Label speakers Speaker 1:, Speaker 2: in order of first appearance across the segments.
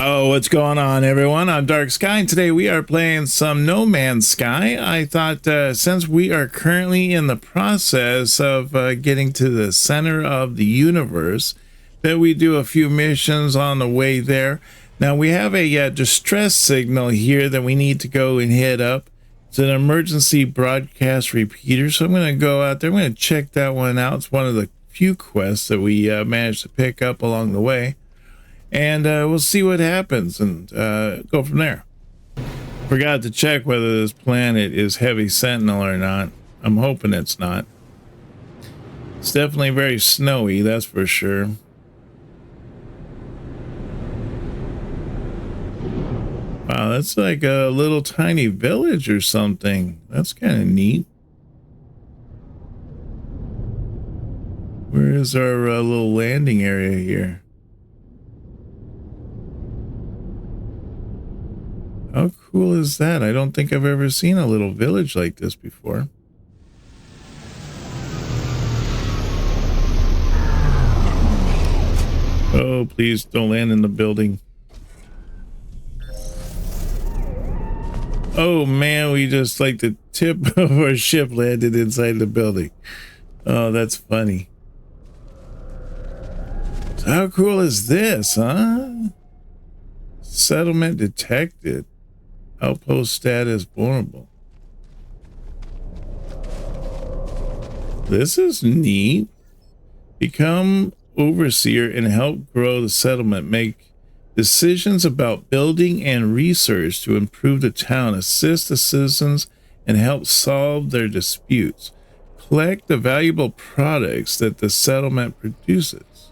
Speaker 1: Oh, what's going on, everyone? I'm Dark Sky, and today we are playing some No Man's Sky. I thought since we are currently in the process of getting to the center of the universe, that we do a few missions on the way there. Now, we have a distress signal here that we need to go and hit up. It's an emergency broadcast repeater, so I'm going to go out there. I'm going to check that one out. It's one of the few quests that we managed to pick up along the way. And we'll see what happens and go from there. Forgot to check whether this planet is heavy sentinel or not. I'm hoping it's not. It's definitely very snowy, that's for sure. Wow, that's like a little tiny village or something. That's kind of neat. Where is our little landing area here? How cool is that? I don't think I've ever seen a little village like this before. Oh, please don't land in the building. Oh man, we just like the tip of our ship landed inside the building. Oh, that's funny. So how cool is this, huh? Settlement detected. Outpost status vulnerable. This is neat. Become overseer and help grow the settlement. Make decisions about building and research to improve the town. Assist the citizens and help solve their disputes. Collect the valuable products that the settlement produces.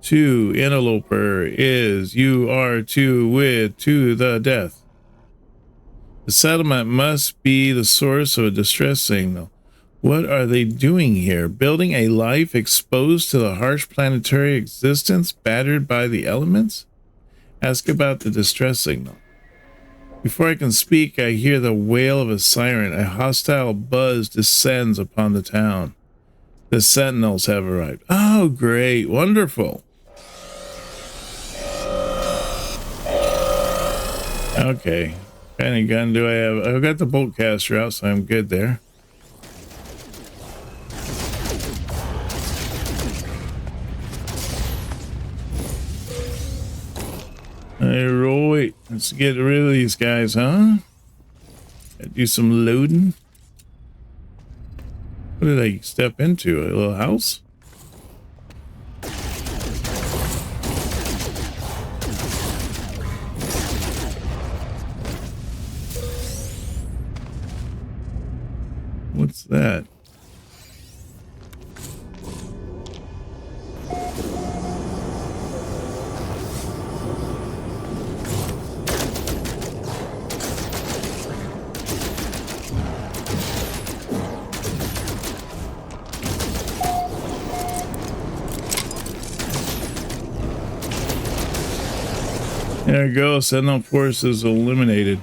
Speaker 1: 2. Interloper is you are to with to the death. The settlement must be the source of a distress signal. What are they doing here? Building a life exposed to the harsh planetary existence, battered by the elements? Ask about the distress signal. Before I can speak, I hear the wail of a siren. A hostile buzz descends upon the town. The sentinels have arrived. Oh, great. Wonderful. Okay. What kind of gun do I have? I've got the bolt caster out, so I'm good there. Alright, let's get rid of these guys, huh? Do some loading. What did I step into? A little house? What's that? There we go. Sentinel forces eliminated.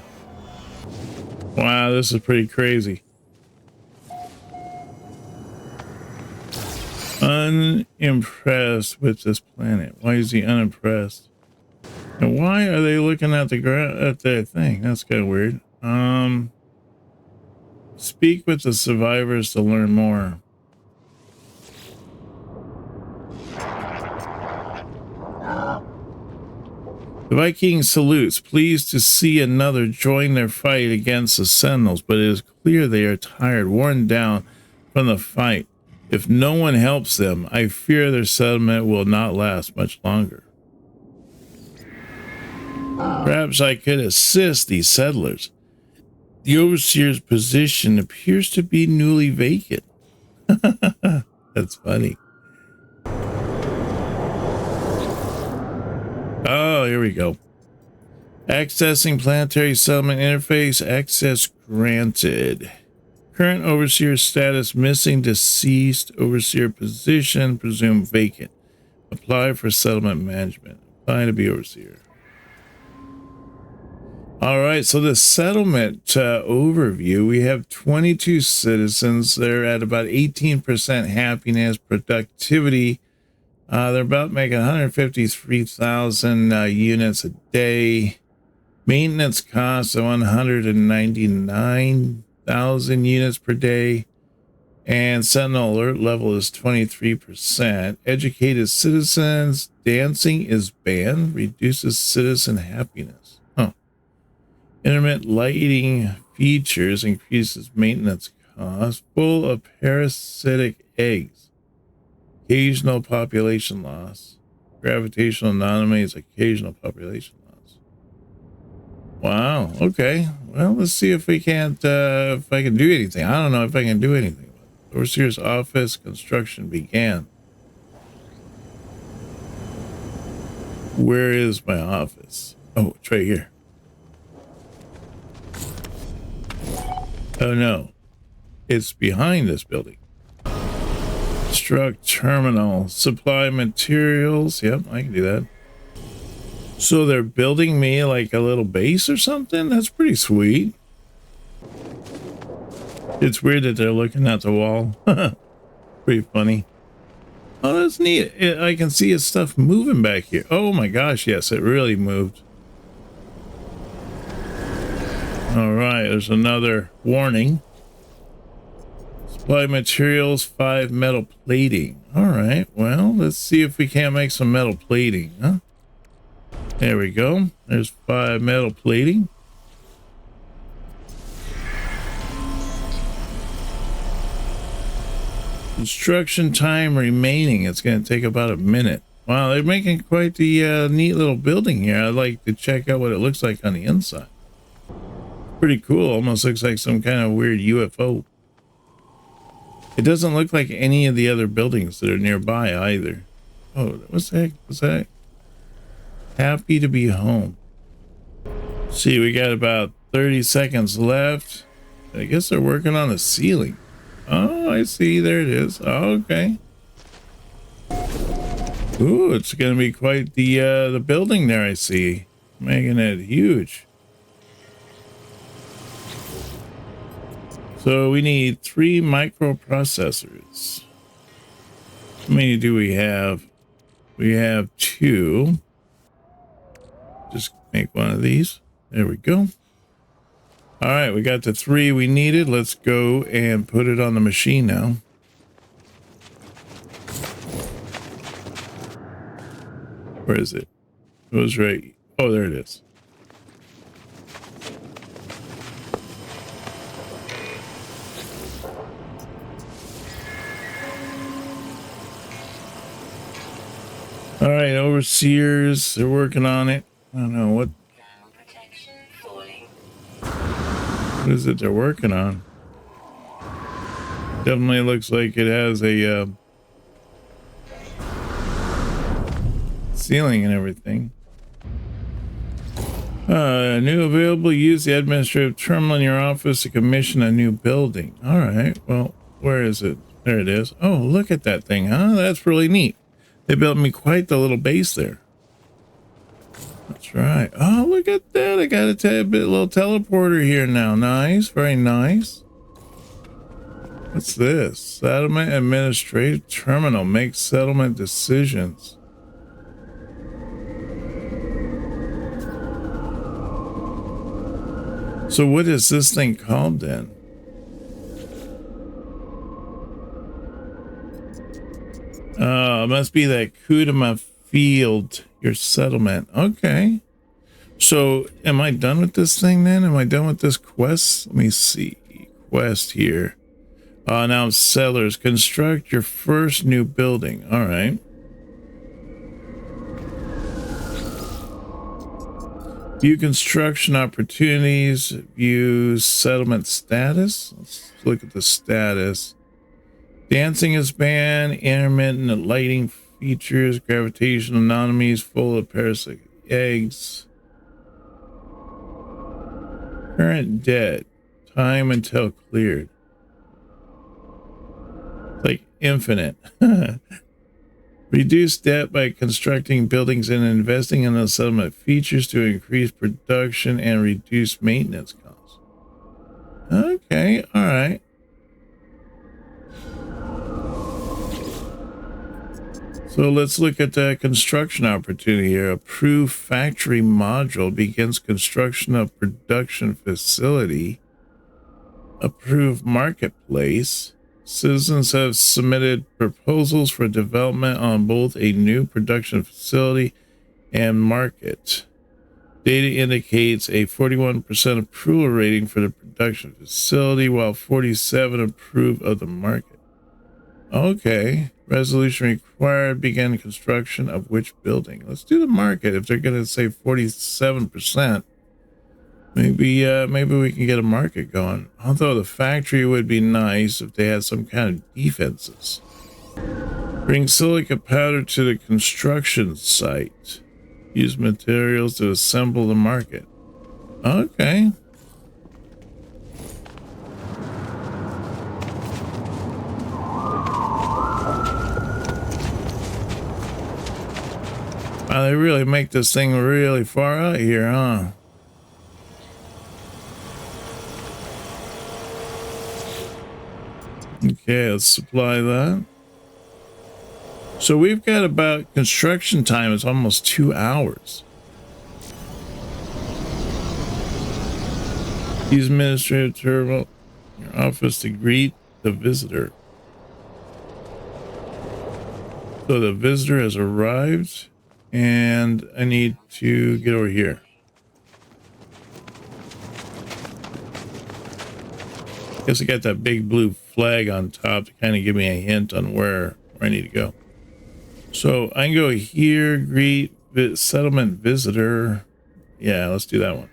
Speaker 1: Wow, this is pretty crazy. Unimpressed with this planet. Why is he unimpressed? And why are they looking at the ground at that thing? That's kind of weird. Speak with the survivors to learn more. The Viking salutes, pleased to see another join their fight against the Sentinels, but it is clear they are tired, worn down from the fight. If no one helps them, I fear their settlement will not last much longer. Perhaps I could assist these settlers. The overseer's position appears to be newly vacant. That's funny. Oh, here we go. Accessing planetary settlement interface. Access granted. Current overseer status missing. Deceased overseer position presumed vacant. Apply for settlement management. Apply to be overseer. All right, so the settlement overview, we have 22 citizens. They're at about 18% happiness, productivity They're about making 153,000 units a day. Maintenance costs of 199,000 units per day. And Sentinel alert level is 23%. Educated citizens, dancing is banned, reduces citizen happiness. Huh. Intermittent lighting features increases maintenance costs. Full of parasitic eggs. Occasional population loss. Gravitational anomalies, occasional population loss. Wow. Okay. Well, let's see if we can't, if I can do anything. I don't know if I can do anything. Overseer's office construction began. Where is my office? Oh, it's right here. Oh no, it's behind this building. Construct terminal, supply materials. Yep, I can do that. So they're building me like a little base or something? That's pretty sweet. It's weird that they're looking at the wall. Pretty funny. Oh, that's neat. I can see his stuff moving back here. Oh my gosh, yes, it really moved. All right, there's another warning. Supply materials, 5 metal plating. All right, well, let's see if we can't make some metal plating, huh? There we go. There's 5 metal plating. Construction time remaining. It's going to take about a minute. Wow, they're making quite the neat little building here. I'd like to check out what it looks like on the inside. Pretty cool. Almost looks like some kind of weird UFO. It doesn't look like any of the other buildings that are nearby either. Oh, what's the heck was that? Happy to be home. See, we got about 30 seconds left. I guess they're working on the ceiling. Oh, I see. There it is. Oh, okay. Ooh, it's going to be quite the building there, I see. Making it huge. So we need 3 microprocessors. How many do we have? We have 2. Just make one of these. There we go. All right, we got the 3 we needed. Let's go and put it on the machine now. Where is it? It was right. Oh, there it is. All right, overseers, they're working on it. I don't know what is it they're working on. Definitely looks like it has a ceiling and everything. New available. Use the administrative terminal in your office to commission a new building. All right. Well, where is it? There it is. Oh, look at that thing, huh? That's really neat. They built me quite the little base there. That's right. Oh, look at that. I got a little teleporter here now. Nice. Very nice. What's this? Settlement administrative terminal. Make settlement decisions. So what is this thing called then? It must be that Kudama field, your settlement. Okay. So am I done with this thing then? Am I done with this quest? Let me see. Quest here. Now settlers. Construct your first new building. All right. View construction opportunities. View settlement status. Let's look at the status. Dancing is banned. Intermittent lighting features. Gravitational anomalies. Full of parasitic eggs. Current debt. Time until cleared. Like infinite. Reduce debt by constructing buildings and investing in the settlement features to increase production and reduce maintenance costs. Okay, all right. So let's look at the construction opportunity here. Approved factory module begins construction of production facility. Approved marketplace. Citizens have submitted proposals for development on both a new production facility and market. Data indicates a 41% approval rating for the production facility, while 47% approve of the market. Okay. Resolution required. Begin construction of which building? Let's do the market. If they're going to say 47%, maybe we can get a market going. Although the factory would be nice if they had some kind of defenses. Bring silica powder to the construction site. Use materials to assemble the market. Okay. Wow, they really make this thing really far out here, huh? Okay, let's supply that. So we've got about construction time is almost 2 hours. Use administrative terminal in your office to greet the visitor. So the visitor has arrived, and I need to get over here. Guess I got that big blue flag on top to kind of give me a hint on where I need to go. So I can go here, greet settlement visitor. Yeah, let's do that one.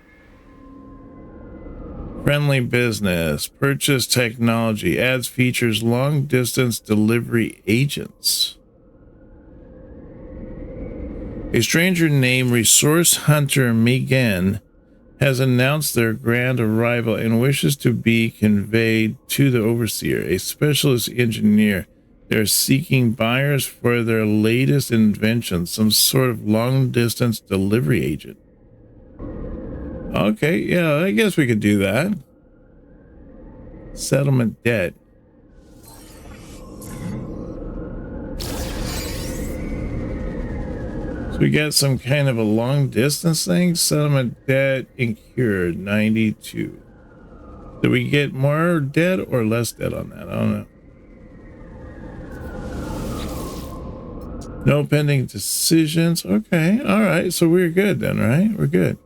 Speaker 1: Friendly business, purchase technology, adds features, long distance delivery agents. A stranger named Resource Hunter Megan has announced their grand arrival and wishes to be conveyed to the overseer, a specialist engineer. They're seeking buyers for their latest invention, some sort of long-distance delivery agent. Okay, yeah, I guess we could do that. Settlement debt. So we got some kind of a long-distance thing. Settlement debt incurred, 92. Did we get more debt or less debt on that? I don't know. No pending decisions. Okay. All right. So we're good then, right? We're good.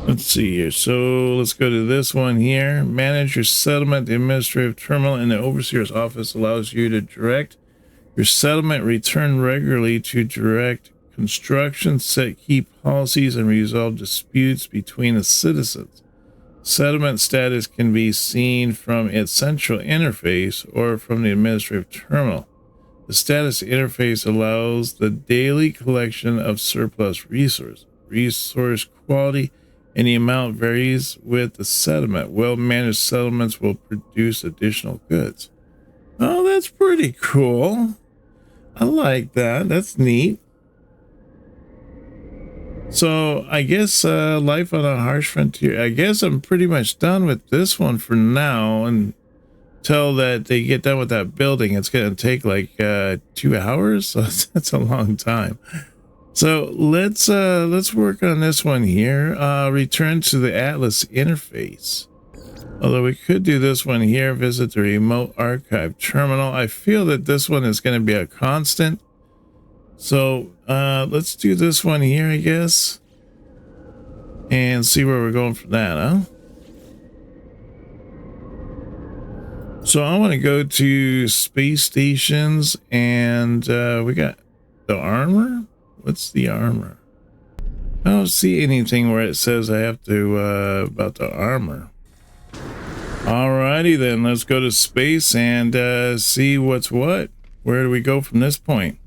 Speaker 1: Let's see here. So let's go to this one here. Manage your settlement. The administrative terminal in the overseer's office allows you to direct your settlement, return regularly to direct construction, set key policies, and resolve disputes between the citizens. Settlement status can be seen from its central interface or from the administrative terminal. The status interface allows the daily collection of surplus resources. Resource quality and the amount varies with the settlement. Well-managed settlements will produce additional goods. Oh, that's pretty cool. I like that. That's neat. So I guess life on a harsh frontier. I guess I'm pretty much done with this one for now until that they get done with that building. It's going to take like 2 hours. So that's a long time. So let's work on this one here. Return to the Atlas interface. Although we could do this one here, visit the remote archive terminal. I feel that this one is going to be a constant. So let's do this one here, I guess. And see where we're going from that, huh? So I want to go to space stations and we got the armor. What's the armor? I don't see anything where it says I have to about the armor. Alrighty then, let's go to space and see what's what. Where do we go from this point?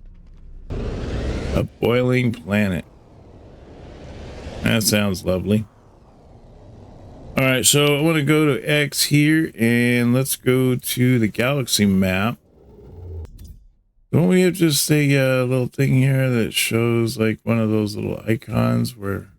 Speaker 1: A boiling planet. That sounds lovely. All right, so I want to go to X here and let's go to the galaxy map. Don't we have just a little thing here that shows like one of those little icons where...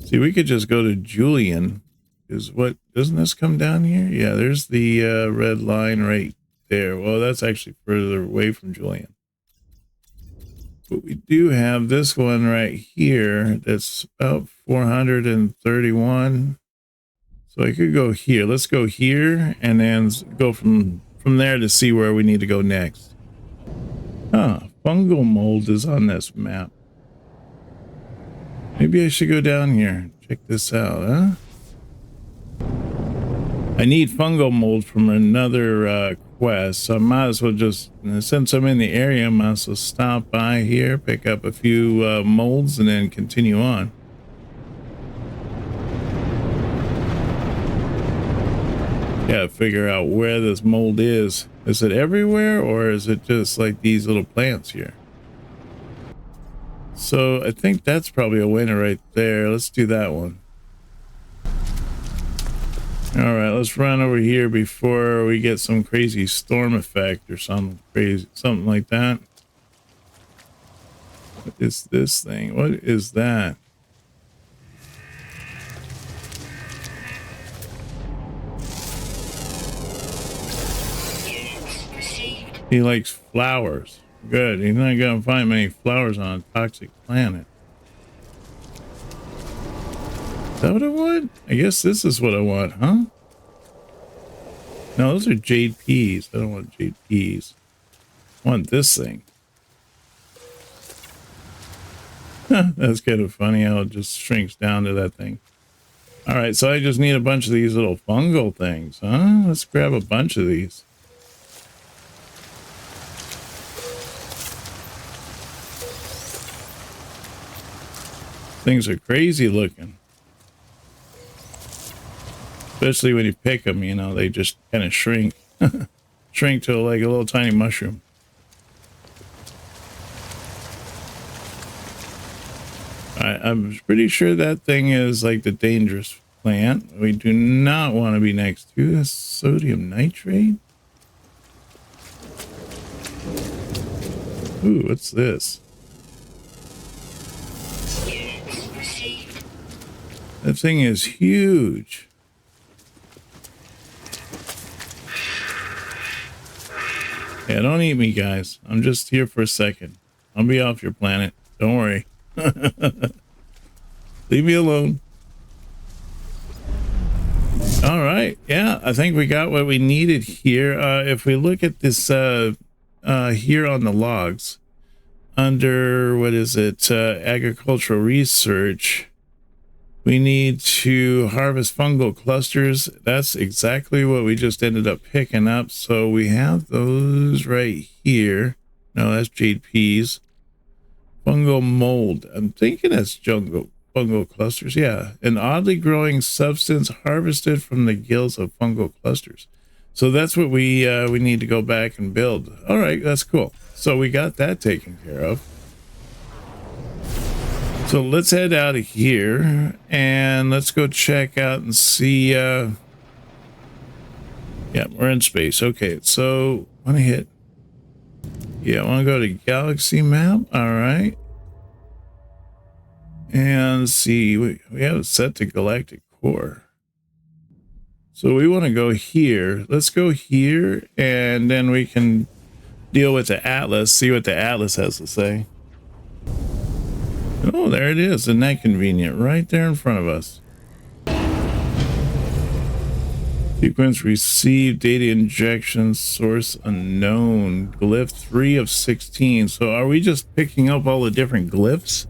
Speaker 1: See, we could just go to Julian is what, doesn't this come down here? Yeah, there's the red line right there. Well, that's actually further away from Julian. But we do have this one right here that's about 431. So I could go here. Let's go here and then go from there to see where we need to go next. Huh, fungal mold is on this map. Maybe I should go down here and check this out, huh? I need fungal mold from another quest, so I might as well just, since I'm in the area, I might as well stop by here, pick up a few molds, and then continue on. Yeah, figure out where this mold is. Is it everywhere, or is it just like these little plants here? So I think that's probably a winner right there. Let's do that one. All right, let's run over here before we get some crazy storm effect or something crazy, something like that. What is this thing? What is that? He likes flowers. Good. He's not gonna find many flowers on a toxic planet. Is that what I want? I guess this is what I want, huh? No, those are jade peas. I don't want jade peas. I want this thing. That's kind of funny how it just shrinks down to that thing. All right, so I just need a bunch of these little fungal things, huh? Let's grab a bunch of these. Things are crazy looking. Especially when you pick them, you know, they just kind of shrink. Shrink to like a little tiny mushroom. I'm pretty sure that thing is like the dangerous plant we do not want to be next to. That's sodium nitrate. Ooh, what's this? That thing is huge. Yeah, don't eat me, guys. I'm just here for a second. I'll be off your planet. Don't worry. Leave me alone. All right. Yeah, I think we got what we needed here. If we look at this here on the logs, under, what is it, agricultural research, we need to harvest fungal clusters. That's exactly what we just ended up picking up. So we have those right here. No, that's jade peas. Fungal mold. I'm thinking that's fungal clusters. Yeah, an oddly growing substance harvested from the gills of fungal clusters. So that's what we need to go back and build. All right, that's cool. So we got that taken care of. So let's head out of here and let's go check out and see. Yeah, we're in space. Okay, so I want to hit. Yeah, I want to go to galaxy map. All right. And see, we have it set to galactic core. So we want to go here. Let's go here and then we can deal with the Atlas, see what the Atlas has to say. Oh, there it is. Isn't that convenient? Right there in front of us. Sequence received, data injection, source unknown, glyph 3 of 16. So are we just picking up all the different glyphs?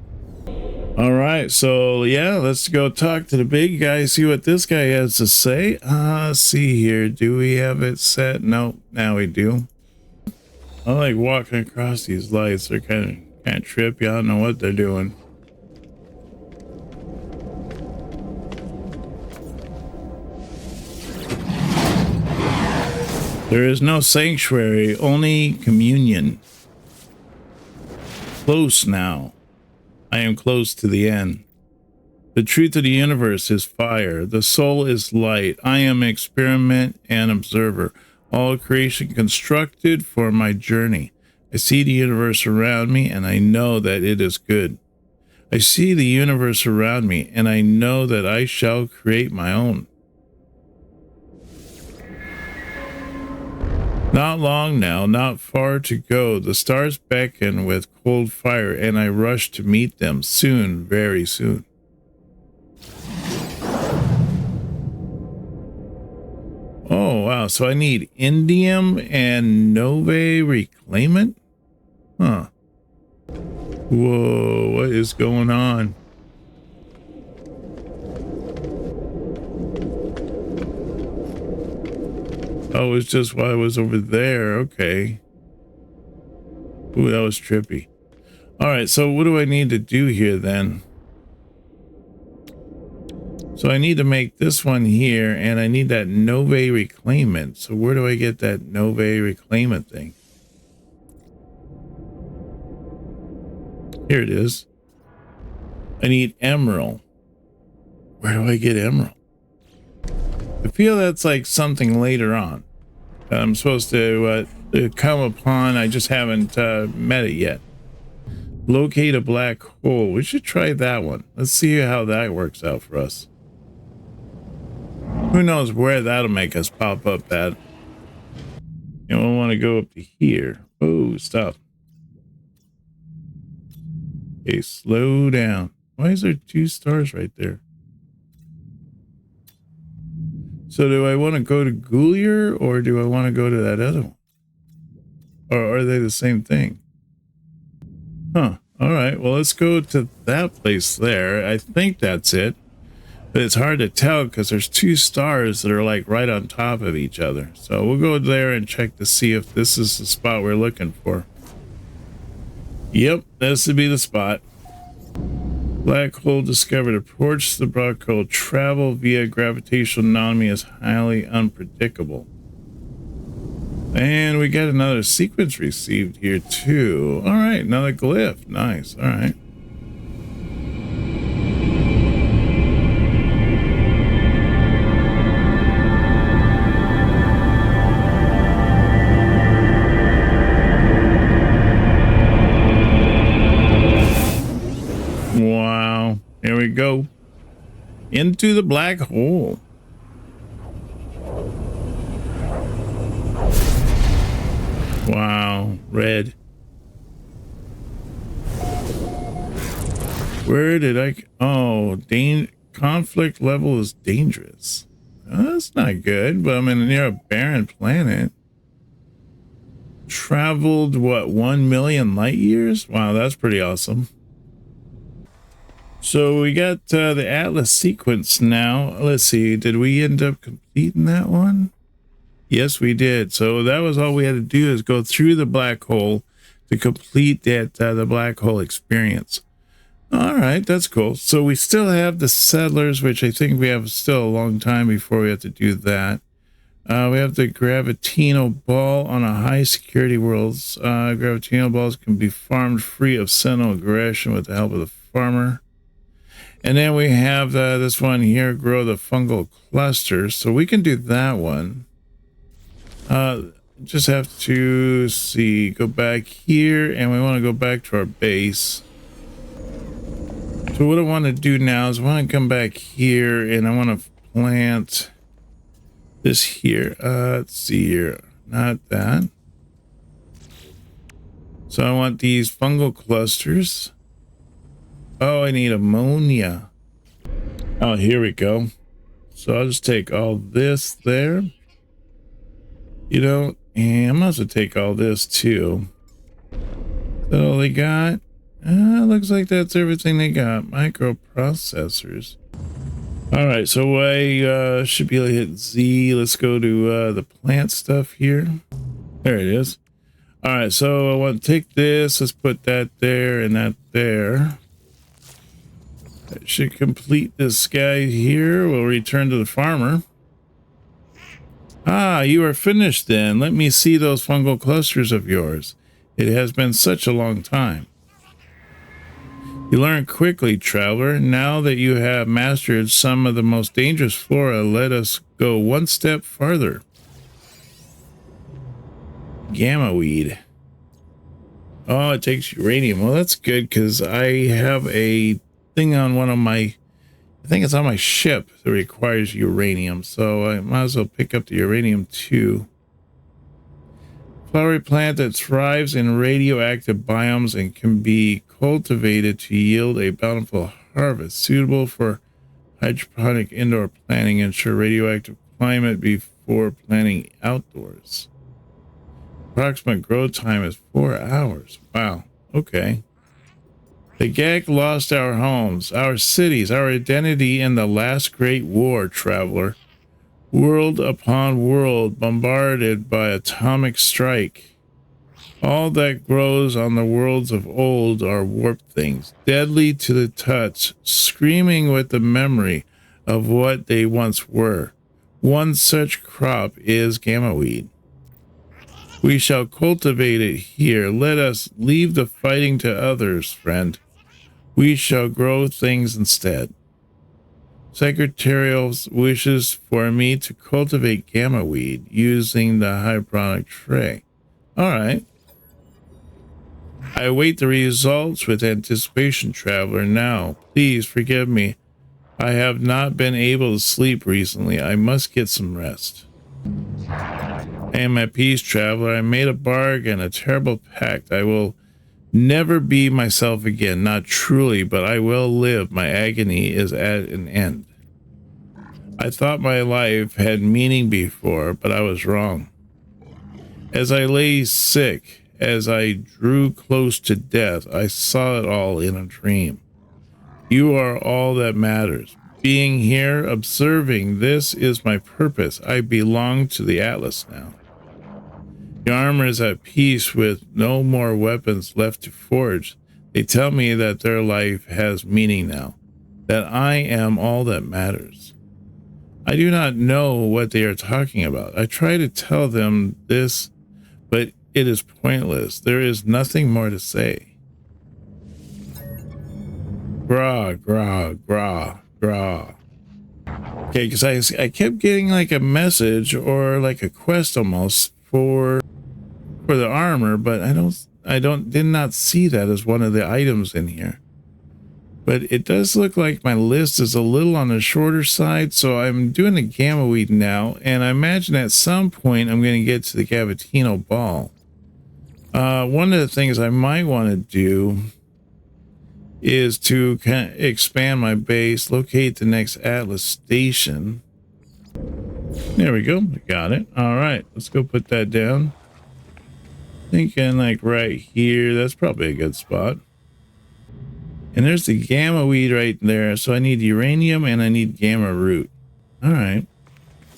Speaker 1: All right, so yeah, let's go talk to the big guy, see what this guy has to say. See here, do we have it set? No, now we do. I like walking across these lights. They're kind of trippy. I don't know what they're doing. There is no sanctuary, only communion. Close now. I am close to the end. The truth of the universe is fire. The soul is light. I am experiment and observer. All creation constructed for my journey. I see the universe around me and I know that it is good. I see the universe around me and I know that I shall create my own. Not long now, not far to go. The stars beckon with cold fire, and I rush to meet them soon, very soon. Oh, wow. So I need indium and Nove reclaimant? Huh. Whoa, what is going on? Oh, it's just while I was over there. Okay. Ooh, that was trippy. All right, so what do I need to do here then? So I need to make this one here, and I need that Nove reclaimant. So where do I get that Nove reclaimant thing? Here it is. I need emerald. Where do I get emerald? I feel that's like something later on that I'm supposed to come upon. I just haven't met it yet. Locate a black hole. We should try that one. Let's see how that works out for us. Who knows where that'll make us pop up at. You know, I want to go up to here. Oh, stop. Okay, slow down. Why is there 2 stars right there? So do I want to go to Ghoulier, or do I want to go to that other one? Or are they the same thing? Huh. All right. Well, let's go to that place there. I think that's it. But it's hard to tell because there's 2 stars that are like right on top of each other. So we'll go there and check to see if this is the spot we're looking for. Yep, this would be the spot. Black hole discovered. Approach the black hole. Travel via gravitational anomaly is highly unpredictable. And we got another sequence received here too. All right, another glyph. Nice. All right. Wow. Here we go. Into the black hole. Wow. Red. Where did I... Oh, conflict level is dangerous. That's not good, but I'm near a barren planet. Traveled, what, 1 million light years? Wow, that's pretty awesome. So we got the Atlas sequence now. Let's see. Did we end up completing that one? Yes, we did. So that was all we had to do, is go through the black hole to complete that the black hole experience. All right, that's cool. So we still have the settlers, which I think we have still a long time before we have to do that. We have the gravitino ball on a high security worlds. Gravitino balls can be farmed free of sentinel aggression with the help of the farmer. And then we have this one here, grow the fungal clusters. So we can do that one. Just have to see, go back here, and we want to go back to our base. So what I want to do now is I want to come back here, and I want to plant this here. Let's see here. Not that. So I want these fungal clusters. Oh, I need ammonia. Oh, here we go. So I'll just take all this there. You know, and I'm going to take all this too. So they got, looks like that's everything they got. Microprocessors. All right, so I should be able to hit Z. Let's go to the plant stuff here. There it is. All right, so I want to take this. Let's put that there and that there. That should complete this guy here. We'll return to the farmer. Ah, you are finished then. Let me see those fungal clusters of yours. It has been such a long time. You learn quickly, traveler. Now that you have mastered some of the most dangerous flora, let us go one step farther. Gamma weed. Oh, it takes uranium. Well, that's good because I have a thing on one of my, I think it's on my ship that requires uranium. So I might as well pick up the uranium too. Flowery plant that thrives in radioactive biomes and can be cultivated to yield a bountiful harvest, suitable for hydroponic indoor planting. Ensure radioactive climate before planting outdoors. Approximate grow time is 4 hours. Wow. Okay. The Gag lost our homes, our cities, our identity in the last great war, traveler. World upon world bombarded by atomic strike. All that grows on the worlds of old are warped things, deadly to the touch, screaming with the memory of what they once were. One such crop is gamma weed. We shall cultivate it here. Let us leave the fighting to others, friend. We shall grow things instead. Secretarial wishes for me to cultivate gamma weed using the hydroponic tray. All right. I await the results with anticipation, traveler. Now, please forgive me. I have not been able to sleep recently. I must get some rest. I am at peace, traveler. I made a bargain, a terrible pact. I will never be myself again. Not truly, but I will live. My agony is at an end. I thought my life had meaning before, but I was wrong. As I lay sick, as I drew close to death, I saw it all in a dream. You are all that matters. Being here, observing, this is my purpose. I belong to the Atlas now. The armor is at peace with no more weapons left to forge. They tell me that their life has meaning now, that I am all that matters. I do not know what they are talking about. I try to tell them this, but it is pointless. There is nothing more to say. Gra, gra, gra, gra. Okay, because I kept getting like a message or like a quest almost for the armor, but I did not see that as one of the items in here. But it does look like my list is a little on the shorter side, so I'm doing the gamma weed now, and I imagine at some point I'm going to get to the Gavatino ball. One of the things I might want to do is to kind of expand my base, locate the next Atlas station. There we go. Got it. All right, let's go put that down. Thinking like right here. That's probably a good spot. And there's the gamma weed right there. So I need uranium and I need gamma root. All right.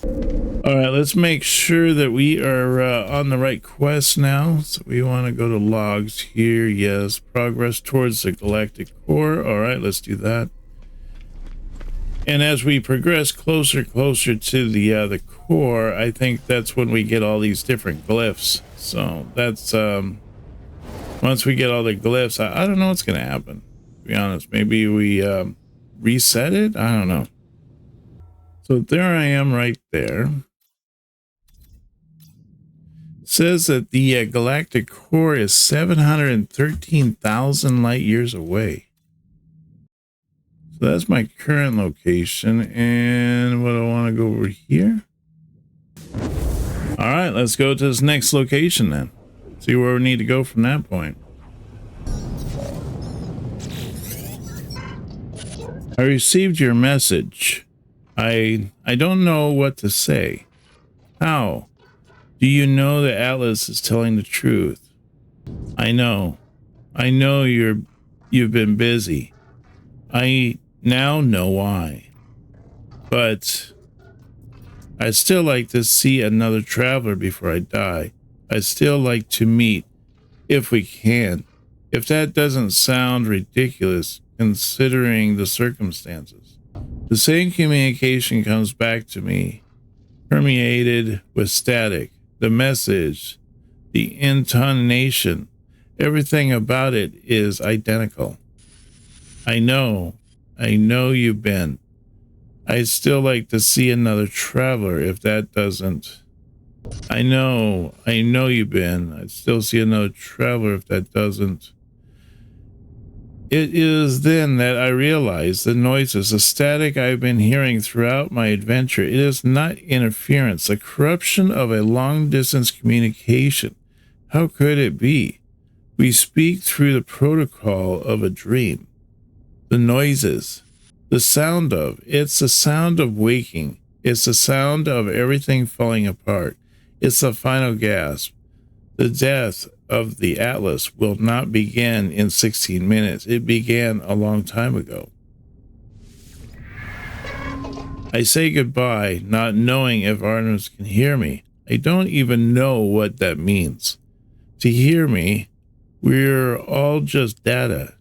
Speaker 1: All right, let's make sure that we are on the right quest now. So we want to go to logs here. Yes, progress towards the galactic core. All right, let's do that. And as we progress closer to the core, I think that's when we get all these different glyphs. So that's once we get all the glyphs, I don't know what's going to happen. To be honest, maybe we reset it. I don't know. So there I am right there. It says that the galactic core is 713,000 light years away. So that's my current location. And what I want to go over here. All right, let's go to this next location then. See where we need to go from that point. I received your message. I don't know what to say. How? Do you know that Atlas is telling the truth? I know you've been busy. I now know why. But I'd still like to see another traveler before I die. I'd still like to meet, if we can. If that doesn't sound ridiculous, considering the circumstances. The same communication comes back to me, permeated with static. The message, the intonation, everything about it is identical. I know you've been. I'd still like to see another traveler if that doesn't. I know you've been. I'd still see another traveler if that doesn't. It is then that I realize the noises, the static I've been hearing throughout my adventure. It is not interference, the corruption of a long-distance communication. How could it be? We speak through the protocol of a dream. The noises, the sound of, it's the sound of waking. It's the sound of everything falling apart. It's the final gasp. The death of the Atlas will not begin in 16 minutes. It began a long time ago. I say goodbye, not knowing if Artemis can hear me. I don't even know what that means. To hear me, we're all just data.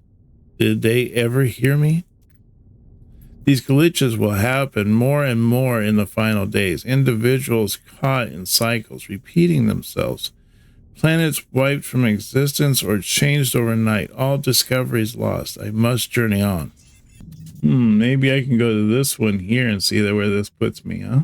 Speaker 1: Did they ever hear me? These glitches will happen more and more in the final days. Individuals caught in cycles, repeating themselves. Planets wiped from existence or changed overnight. All discoveries lost. I must journey on. Maybe I can go to this one here and see where this puts me, huh?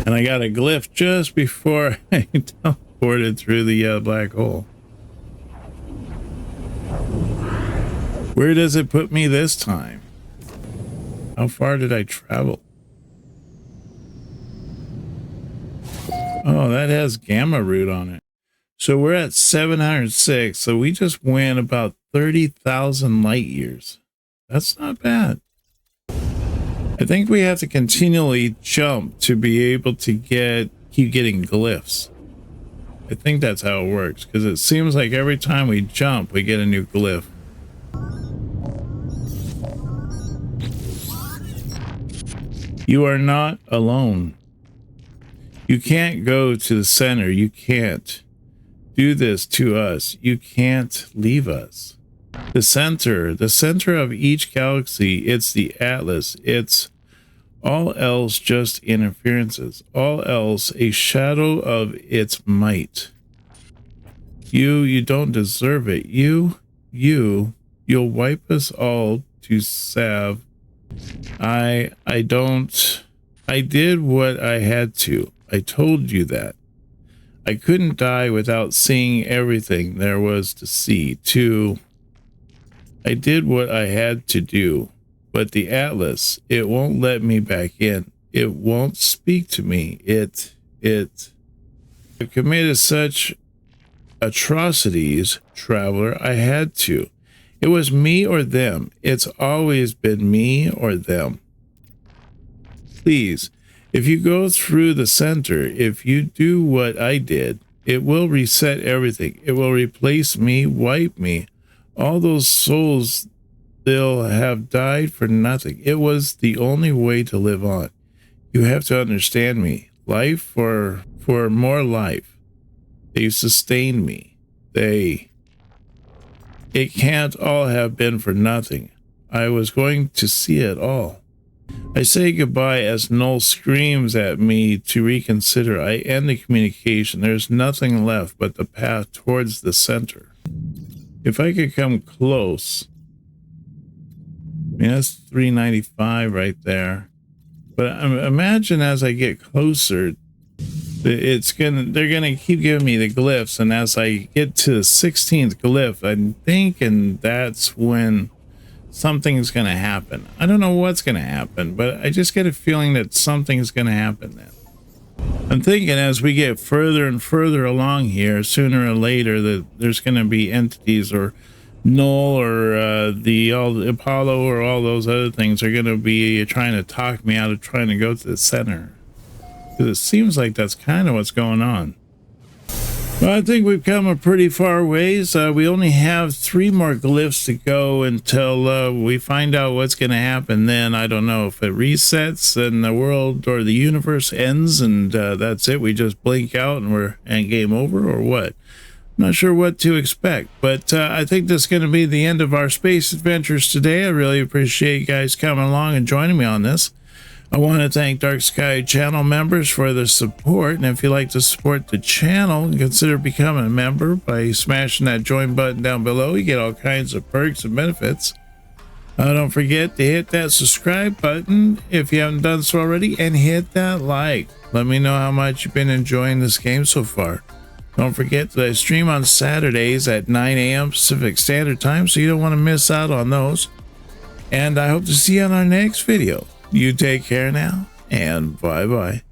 Speaker 1: And I got a glyph just before I teleported through the black hole. Where does it put me this time? How far did I travel? Oh, that has gamma root on it. So we're at 706. So we just went about 30,000 light years. That's not bad. I think we have to continually jump to be able to keep getting glyphs. I think that's how it works, because it seems like every time we jump, we get a new glyph. You are not alone. You can't go to the center. You can't do this to us. You can't leave us. The center of each galaxy, it's the Atlas. It's all else just interferences. All else a shadow of its might. You don't deserve it. You'll wipe us all to salve. I did what I had to. I told you that. I couldn't die without seeing everything there was to see. I did what I had to do, but the Atlas, it won't let me back in. It won't speak to me. I've committed such atrocities, traveler. I had to. It was me or them. It's always been me or them. Please, if you go through the center, if you do what I did, it will reset everything. It will replace me, wipe me. All those souls, they'll have died for nothing. It was the only way to live on. You have to understand me. Life for more life. They sustained me. It can't all have been for nothing. I was going to see it all. I say goodbye as Null screams at me to reconsider. I end the communication. There's nothing left but the path towards the center. If I could come close. I mean, that's 395 right there. But imagine as I get closer, they're gonna keep giving me the glyphs, and as I get to the 16th glyph, I'm thinking that's when something's gonna happen. I don't know what's gonna happen, but I just get a feeling that something's gonna happen then. I'm thinking as we get further and further along here, sooner or later, that there's gonna be entities or Null or the Apollo or all those other things are gonna be trying to talk me out of trying to go to the center. Because it seems like that's kind of what's going on. Well, I think we've come a pretty far ways. We only have 3 more glyphs to go until we find out what's going to happen. Then I don't know if it resets and the world or the universe ends and that's it. We just blink out and we're game over, or what? I'm not sure what to expect, but I think that's going to be the end of our space adventures today. I really appreciate you guys coming along and joining me on this. I want to thank Dark Sky channel members for their support, and if you'd like to support the channel, consider becoming a member by smashing that join button down below. You get all kinds of perks and benefits. Don't forget to hit that subscribe button if you haven't done so already, and hit that like. Let me know how much you've been enjoying this game so far. Don't forget that I stream on Saturdays at 9 a.m. Pacific Standard Time, so you don't want to miss out on those. And I hope to see you on our next video. You take care now, and bye-bye.